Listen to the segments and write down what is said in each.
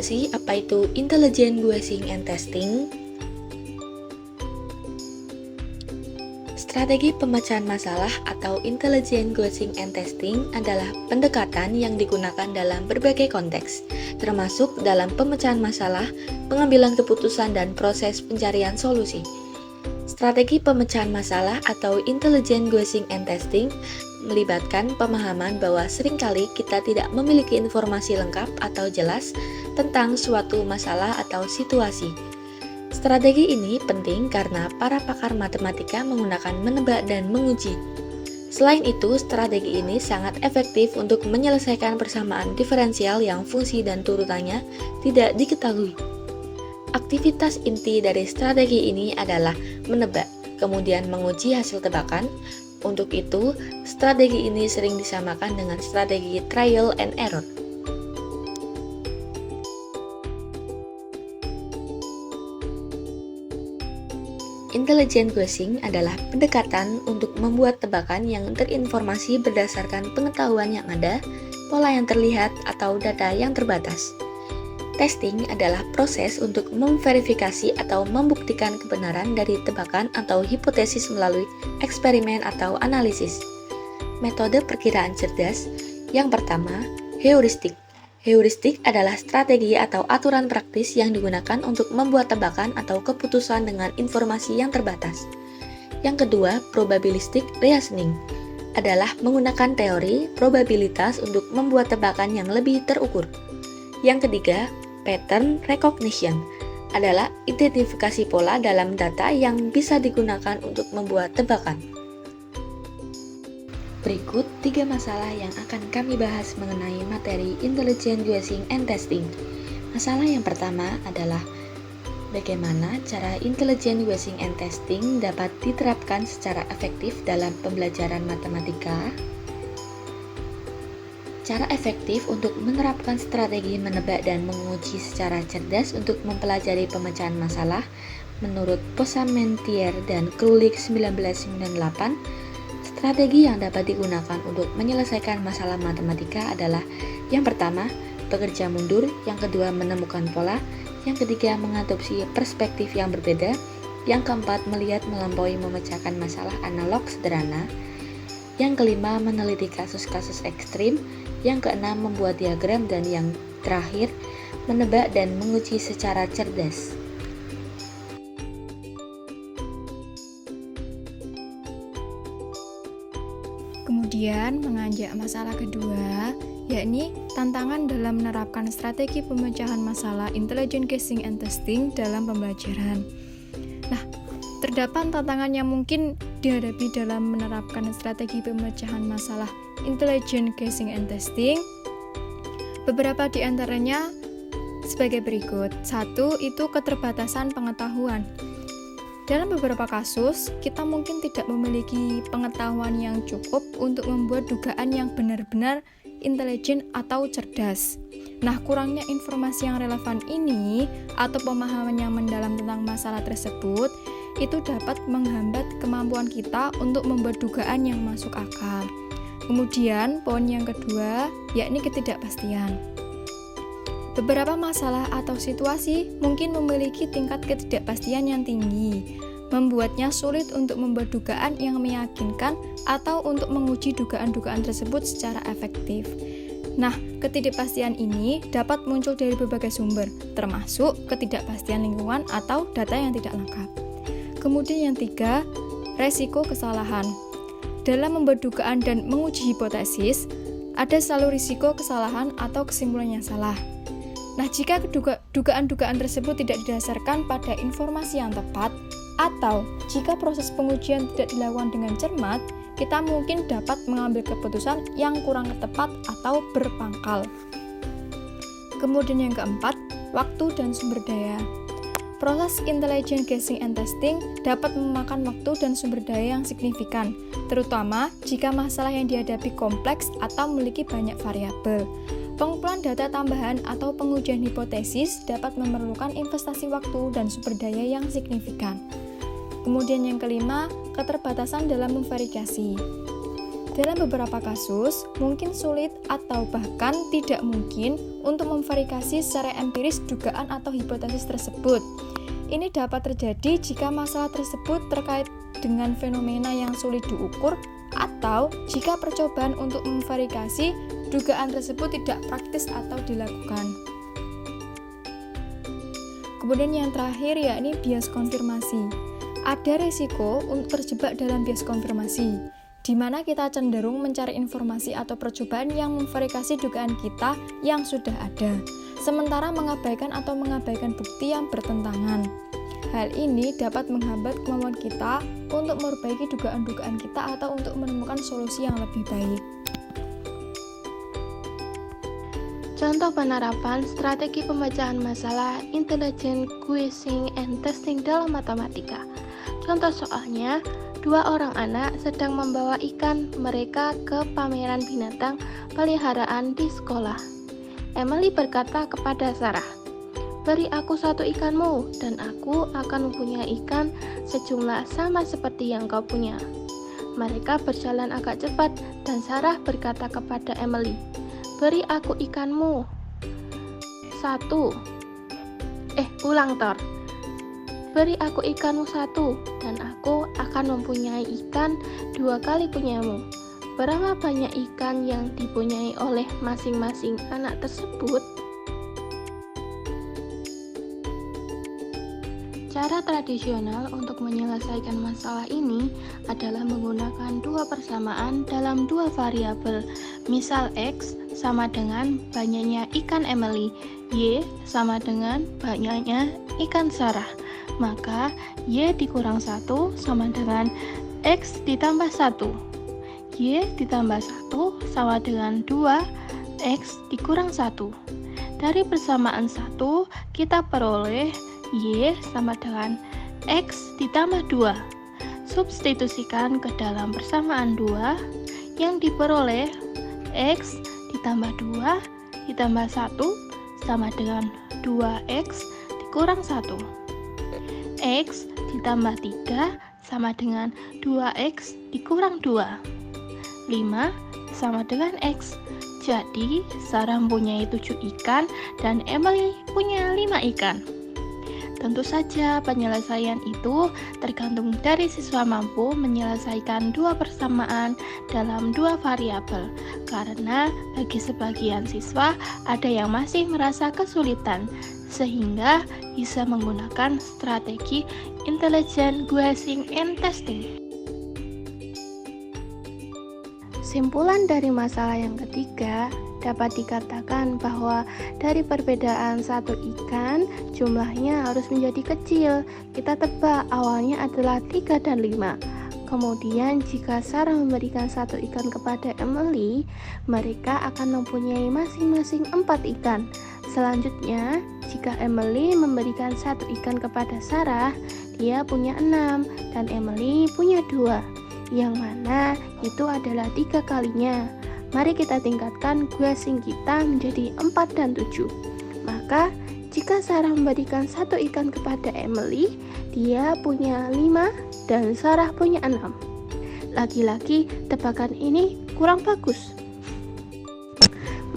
sih apa itu intelligent guessing and testing? Strategi pemecahan masalah atau intelligent guessing and testing adalah pendekatan yang digunakan dalam berbagai konteks, termasuk dalam pemecahan masalah, pengambilan keputusan, dan proses pencarian solusi. Strategi pemecahan masalah atau intelligent guessing and testing melibatkan pemahaman bahwa seringkali kita tidak memiliki informasi lengkap atau jelas tentang suatu masalah atau situasi. Strategi ini penting karena para pakar matematika menggunakan menebak dan menguji. Selain itu, strategi ini sangat efektif untuk menyelesaikan persamaan diferensial yang fungsi dan turutannya tidak diketahui. Aktivitas inti dari strategi ini adalah menebak, kemudian menguji hasil tebakan. Untuk itu, strategi ini sering disamakan dengan strategi trial and error. Intelligent guessing adalah pendekatan untuk membuat tebakan yang terinformasi berdasarkan pengetahuan yang ada, pola yang terlihat, atau data yang terbatas. Testing adalah proses untuk memverifikasi atau membuktikan kebenaran dari tebakan atau hipotesis melalui eksperimen atau analisis. Metode perkiraan cerdas. Yang pertama, heuristik. Heuristik adalah strategi atau aturan praktis yang digunakan untuk membuat tebakan atau keputusan dengan informasi yang terbatas. Yang kedua, probabilistic reasoning adalah menggunakan teori probabilitas untuk membuat tebakan yang lebih terukur. Yang ketiga, pattern recognition adalah identifikasi pola dalam data yang bisa digunakan untuk membuat tebakan. Berikut 3 masalah yang akan kami bahas mengenai materi intelligent guessing and testing. Masalah yang pertama adalah bagaimana cara intelligent guessing and testing dapat diterapkan secara efektif dalam pembelajaran matematika. Cara efektif untuk menerapkan strategi menebak dan menguji secara cerdas untuk mempelajari pemecahan masalah menurut Posamentier dan Krulik 1998. Strategi yang dapat digunakan untuk menyelesaikan masalah matematika adalah yang pertama, bekerja mundur, yang kedua, menemukan pola, yang ketiga, mengadopsi perspektif yang berbeda, yang keempat, melihat melampaui memecahkan masalah analog sederhana, yang kelima, meneliti kasus-kasus ekstrim, yang keenam, membuat diagram, dan yang terakhir, menebak dan menguji secara cerdas. Kemudian menganjak masalah kedua, yakni tantangan dalam menerapkan strategi pemecahan masalah intelligent guessing and testing dalam pembelajaran. Nah, terdapat tantangan yang mungkin dihadapi dalam menerapkan strategi pemecahan masalah intelligent guessing and testing. Beberapa di antaranya sebagai berikut. 1. Itu keterbatasan pengetahuan. Dalam beberapa kasus, kita mungkin tidak memiliki pengetahuan yang cukup untuk membuat dugaan yang benar-benar intelijen atau cerdas. Nah, kurangnya informasi yang relevan ini atau pemahaman yang mendalam tentang masalah tersebut itu dapat menghambat kemampuan kita untuk membuat dugaan yang masuk akal. Kemudian, poin yang kedua, yakni ketidakpastian. Beberapa masalah atau situasi mungkin memiliki tingkat ketidakpastian yang tinggi, membuatnya sulit untuk membuat dugaan yang meyakinkan atau untuk menguji dugaan-dugaan tersebut secara efektif. Nah, ketidakpastian ini dapat muncul dari berbagai sumber, termasuk ketidakpastian lingkungan atau data yang tidak lengkap. Kemudian yang 3, resiko kesalahan. Dalam membuat dugaan dan menguji hipotesis, ada selalu risiko kesalahan atau kesimpulan yang salah. Nah, jika dugaan-dugaan tersebut tidak didasarkan pada informasi yang tepat, atau jika proses pengujian tidak dilakukan dengan cermat, kita mungkin dapat mengambil keputusan yang kurang tepat atau berpangkal. Kemudian yang keempat, waktu dan sumber daya. Proses intelligent guessing and testing dapat memakan waktu dan sumber daya yang signifikan, terutama jika masalah yang dihadapi kompleks atau memiliki banyak variabel. Pengumpulan data tambahan atau pengujian hipotesis dapat memerlukan investasi waktu dan sumber daya yang signifikan. Kemudian yang kelima, keterbatasan dalam memverifikasi. Dalam beberapa kasus, mungkin sulit atau bahkan tidak mungkin untuk memverifikasi secara empiris dugaan atau hipotesis tersebut. Ini dapat terjadi jika masalah tersebut terkait dengan fenomena yang sulit diukur atau jika percobaan untuk memverifikasi dugaan tersebut tidak praktis atau dilakukan. Kemudian yang terakhir yakni bias konfirmasi. Ada risiko untuk terjebak dalam bias konfirmasi, di mana kita cenderung mencari informasi atau percobaan yang memverifikasi dugaan kita yang sudah ada, sementara mengabaikan bukti yang bertentangan. Hal ini dapat menghambat kemampuan kita untuk memperbaiki dugaan-dugaan kita atau untuk menemukan solusi yang lebih baik. Contoh penerapan strategi pembacaan masalah intelligent guessing and testing dalam matematika. Contoh soalnya, 2 orang anak sedang membawa ikan mereka ke pameran binatang peliharaan di sekolah. Emily berkata kepada Sarah, "Beri aku 1 ikanmu, dan aku akan mempunyai ikan sejumlah sama seperti yang kau punya." Mereka berjalan agak cepat, dan Sarah berkata kepada Emily, "Beri aku ikanmu 1. Beri aku ikanmu 1, dan aku akan mempunyai ikan 2 kali punyamu." Berapa banyak ikan yang dipunyai oleh masing-masing anak tersebut? Cara tradisional untuk menyelesaikan masalah ini adalah menggunakan 2 persamaan dalam 2 variabel. Misal X sama dengan banyaknya ikan Emily, Y sama dengan banyaknya ikan Sarah. Maka Y dikurang 1 sama dengan X ditambah 1. Y ditambah 1 sama dengan 2 X dikurang 1. Dari persamaan 1 kita peroleh Y sama dengan X ditambah 2. Substitusikan ke dalam persamaan 2 yang diperoleh X ditambah 2 ditambah 1 sama dengan 2X dikurang 1. X ditambah 3 sama dengan 2X dikurang 2. 5 sama dengan X. Jadi, Sarah mempunyai 7 ikan dan Emily punya 5 ikan. Tentu saja penyelesaian itu tergantung dari siswa mampu menyelesaikan 2 persamaan dalam 2 variabel. Karena bagi sebagian siswa ada yang masih merasa kesulitan, sehingga bisa menggunakan strategi intelligent guessing and testing. Simpulan dari masalah yang ketiga, dapat dikatakan bahwa dari perbedaan 1 ikan, jumlahnya harus menjadi kecil. Kita tebak awalnya adalah 3 dan 5. Kemudian jika Sarah memberikan 1 ikan kepada Emily, mereka akan mempunyai masing-masing 4 ikan. Selanjutnya, jika Emily memberikan 1 ikan kepada Sarah, dia punya 6 dan Emily punya 2. Yang mana itu adalah 3 kalinya. Mari kita tingkatkan guessing kita menjadi 4 dan 7. Maka jika Sarah memberikan 1 ikan kepada Emily, dia punya 5 dan Sarah punya 6. Lagi-lagi tebakan ini kurang bagus.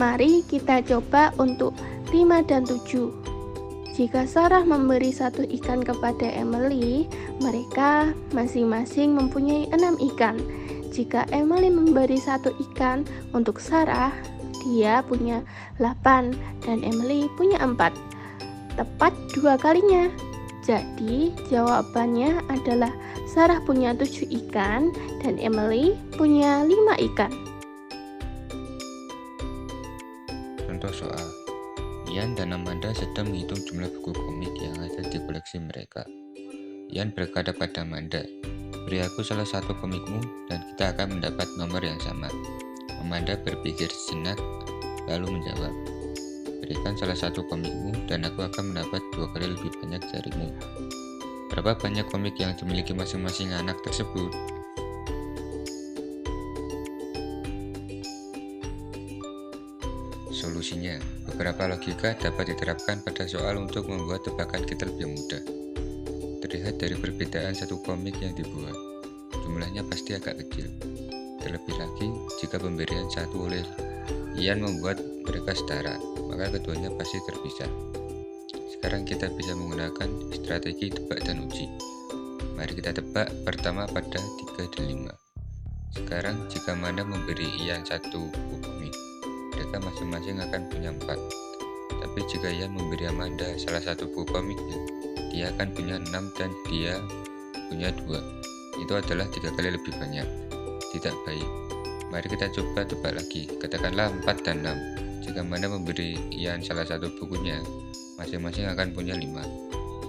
Mari kita coba untuk 5 dan 7. Jika Sarah memberi 1 ikan kepada Emily, mereka masing-masing mempunyai 6 ikan. Jika Emily memberi 1 ikan untuk Sarah, dia punya 8 dan Emily punya 4. Tepat 2 kalinya. Jadi jawabannya adalah Sarah punya 7 ikan dan Emily punya 5 ikan. Contoh soal, Ian dan Amanda sedang menghitung jumlah buku komik yang ada di koleksi mereka. Ian berkata pada Amanda, "Beri aku salah satu komikmu dan kita akan mendapat nomor yang sama." Amanda berpikir sejenak, lalu menjawab, "Berikan salah satu komikmu dan aku akan mendapat 2 kali lebih banyak darimu." Berapa banyak komik yang dimiliki masing-masing anak tersebut? Solusinya, beberapa logika dapat diterapkan pada soal untuk membuat tebakan kita lebih mudah. Terlihat dari perbedaan 1 komik yang dibuat, jumlahnya pasti agak kecil. Terlebih lagi, jika pemberian satu oleh Ian membuat mereka setara, maka keduanya pasti terpisah. Sekarang kita bisa menggunakan strategi tebak dan uji. Mari kita tebak pertama pada 3 dan 5. Sekarang jika Amanda memberi Ian satu buku komik, mereka masing-masing akan punya 4. Tapi jika Ian memberi Amanda salah satu buku komiknya, dia akan punya 6 dan dia punya 2. Itu adalah 3 kali lebih banyak. Tidak baik. Mari kita coba tebak lagi. Katakanlah 4 dan 6. Jika Amanda memberi Ian salah satu bukunya, masing-masing akan punya 5.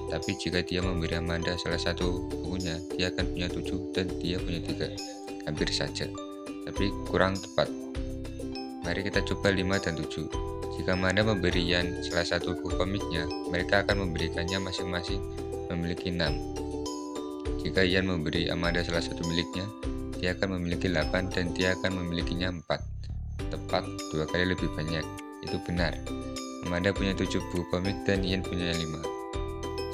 Tapi jika dia memberi Amanda salah satu bukunya, dia akan punya 7 dan dia punya 3. Hampir saja, tapi kurang tepat. Mari kita coba 5 dan 7. Jika Amanda memberi Ian salah satu buku komiknya, mereka akan memberikannya masing-masing memiliki 6. Jika Ian memberi Amanda salah satu miliknya, dia akan memiliki 8 dan dia akan memilikinya 4. Tepat 2 kali lebih banyak. Itu benar. Amanda punya 7 buku komik dan Ian punya 5.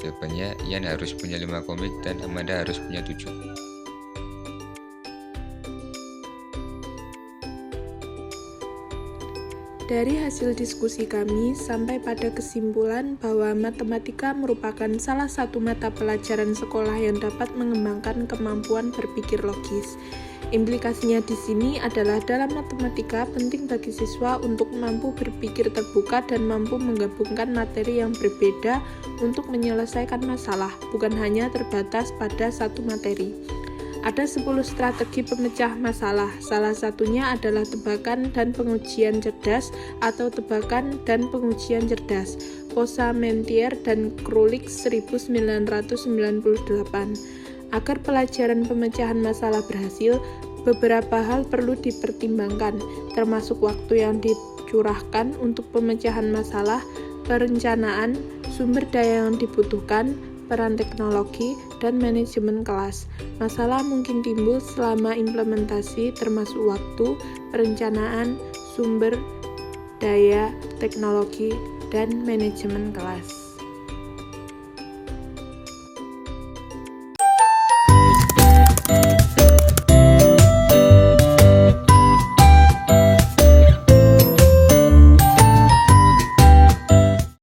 Jawabannya, Ian harus punya 5 komik dan Amanda harus punya 7. Dari hasil diskusi kami, sampai pada kesimpulan bahwa matematika merupakan salah satu mata pelajaran sekolah yang dapat mengembangkan kemampuan berpikir logis. Implikasinya di sini adalah dalam matematika penting bagi siswa untuk mampu berpikir terbuka dan mampu menggabungkan materi yang berbeda untuk menyelesaikan masalah, bukan hanya terbatas pada satu materi. Ada 10 strategi pemecah masalah, salah satunya adalah tebakan dan pengujian cerdas atau tebakan dan pengujian cerdas, Posamentier dan Krulik 1998. Agar pelajaran pemecahan masalah berhasil, beberapa hal perlu dipertimbangkan, termasuk waktu yang dicurahkan untuk pemecahan masalah, perencanaan, sumber daya yang dibutuhkan, peran teknologi, dan manajemen kelas. Masalah mungkin timbul selama implementasi termasuk waktu, perencanaan, sumber daya, teknologi, dan manajemen kelas.